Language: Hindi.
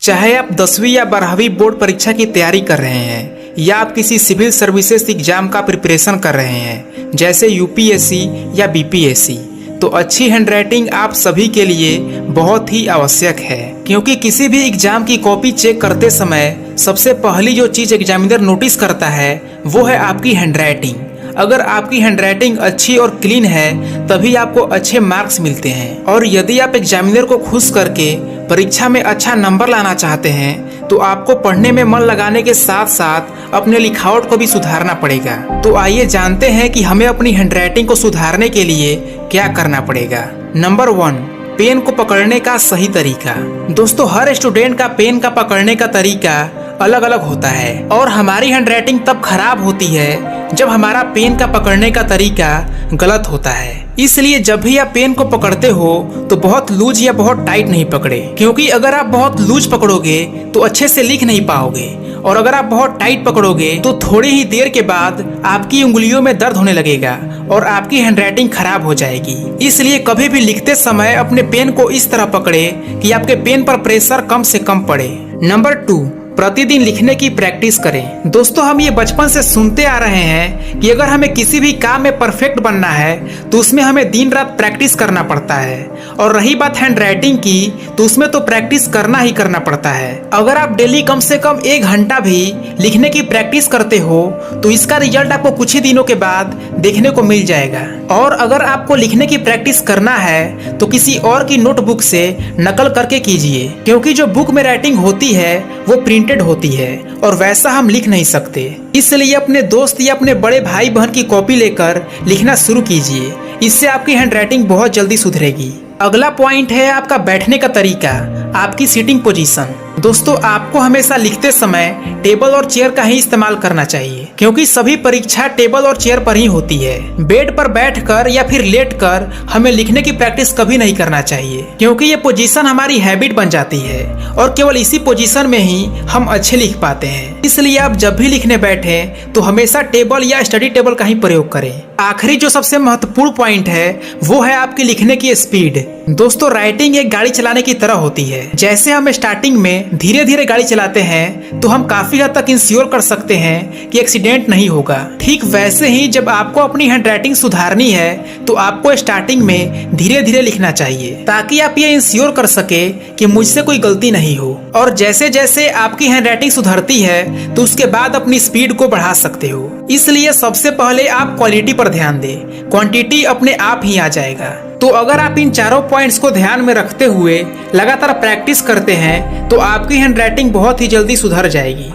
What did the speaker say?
चाहे आप 10वीं या 12वीं बोर्ड परीक्षा की तैयारी कर रहे हैं या आप किसी सिविल सर्विसेज एग्जाम का प्रिपरेशन कर रहे हैं जैसे यूपीएससी या बीपीएससी, तो अच्छी हैंडराइटिंग आप सभी के लिए बहुत ही आवश्यक है। क्योंकि किसी भी एग्जाम की कॉपी चेक करते समय सबसे पहली जो चीज एग्जामिनर नोटिस करता है वो है आपकी हैंडराइटिंग। अगर आपकी हैंडराइटिंग अच्छी और क्लीन है तभी आपको अच्छे मार्क्स मिलते हैं। और यदि आप एग्जामिनर को खुश करके परीक्षा में अच्छा नंबर लाना चाहते हैं तो आपको पढ़ने में मन लगाने के साथ साथ अपने लिखावट को भी सुधारना पड़ेगा। तो आइए जानते हैं कि हमें अपनी हैंडराइटिंग को सुधारने के लिए क्या करना पड़ेगा। नंबर 1, पेन को पकड़ने का सही तरीका। दोस्तों, हर स्टूडेंट का पेन का पकड़ने का तरीका अलग अलग होता है और हमारी हैंडराइटिंग तब खराब होती है जब हमारा पेन का पकड़ने का तरीका गलत होता है। इसलिए जब भी आप पेन को पकड़ते हो तो बहुत लूज या बहुत टाइट नहीं पकड़े, क्योंकि अगर आप बहुत लूज पकड़ोगे तो अच्छे से लिख नहीं पाओगे और अगर आप बहुत टाइट पकड़ोगे तो थोड़ी ही देर के बाद आपकी उंगलियों में दर्द होने लगेगा और आपकी हैंडराइटिंग खराब हो जाएगी। इसलिए कभी भी लिखते समय अपने पेन को इस तरह पकड़े कि आपके पेन पर प्रेशर कम से कम पड़े। नंबर 2, प्रतिदिन लिखने की प्रैक्टिस करें। दोस्तों, हम ये बचपन से सुनते आ रहे हैं कि अगर हमें किसी भी काम में परफेक्ट बनना है तो उसमें हमें दिन रात प्रैक्टिस करना पड़ता है। और रही बात हैंडराइटिंग की तो उसमें तो प्रैक्टिस करना ही करना पड़ता है। अगर आप डेली कम से कम 1 घंटा भी लिखने की प्रैक्टिस करते हो तो इसका रिजल्ट आपको कुछ ही दिनों के बाद देखने को मिल जाएगा। और अगर आपको लिखने की प्रैक्टिस करना है तो किसी और की नोटबुक से नकल करके कीजिए, क्योंकि जो बुक में राइटिंग होती है वो प्रिंटेड होती है और वैसा हम लिख नहीं सकते। इसलिए अपने दोस्त या अपने बड़े भाई बहन की कॉपी लेकर लिखना शुरू कीजिए, इससे आपकी हैंडराइटिंग बहुत जल्दी सुधरेगी। अगला पॉइंट है आपका बैठने का तरीका, आपकी सीटिंग पोजीशन। दोस्तों, आपको हमेशा लिखते समय टेबल और चेयर का ही इस्तेमाल करना चाहिए, क्योंकि सभी परीक्षा टेबल और चेयर पर ही होती है। बेड पर बैठकर या फिर लेटकर हमें लिखने की प्रैक्टिस कभी नहीं करना चाहिए, क्योंकि ये पोजीशन हमारी हैबिट बन जाती है और केवल इसी पोजीशन में ही हम अच्छे लिख पाते हैं। इसलिए आप जब भी लिखने बैठे तो हमेशा टेबल या स्टडी टेबल का ही प्रयोग करें। आखिरी जो सबसे महत्वपूर्ण पॉइंट है वो है आपकी लिखने की स्पीड। दोस्तों, राइटिंग एक गाड़ी चलाने की तरह होती है। जैसे हम स्टार्टिंग में धीरे धीरे गाड़ी चलाते हैं तो हम काफी हद तक इंश्योर कर सकते हैं कि एक्सीडेंट नहीं होगा। ठीक वैसे ही जब आपको अपनी हैंडराइटिंग सुधारनी है तो आपको स्टार्टिंग में धीरे धीरे लिखना चाहिए, ताकि आप ये इंश्योर कर सके कि मुझसे कोई गलती नहीं हो। और जैसे जैसे आपकी हैंडराइटिंग सुधरती है तो उसके बाद अपनी स्पीड को बढ़ा सकते हो। इसलिए सबसे पहले आप क्वालिटी पर ध्यान दें, क्वांटिटी अपने आप ही आ जाएगा। तो अगर आप इन चारों पॉइंट्स को ध्यान में रखते हुए लगातार प्रैक्टिस करते हैं तो आपकी हैंडराइटिंग बहुत ही जल्दी सुधर जाएगी।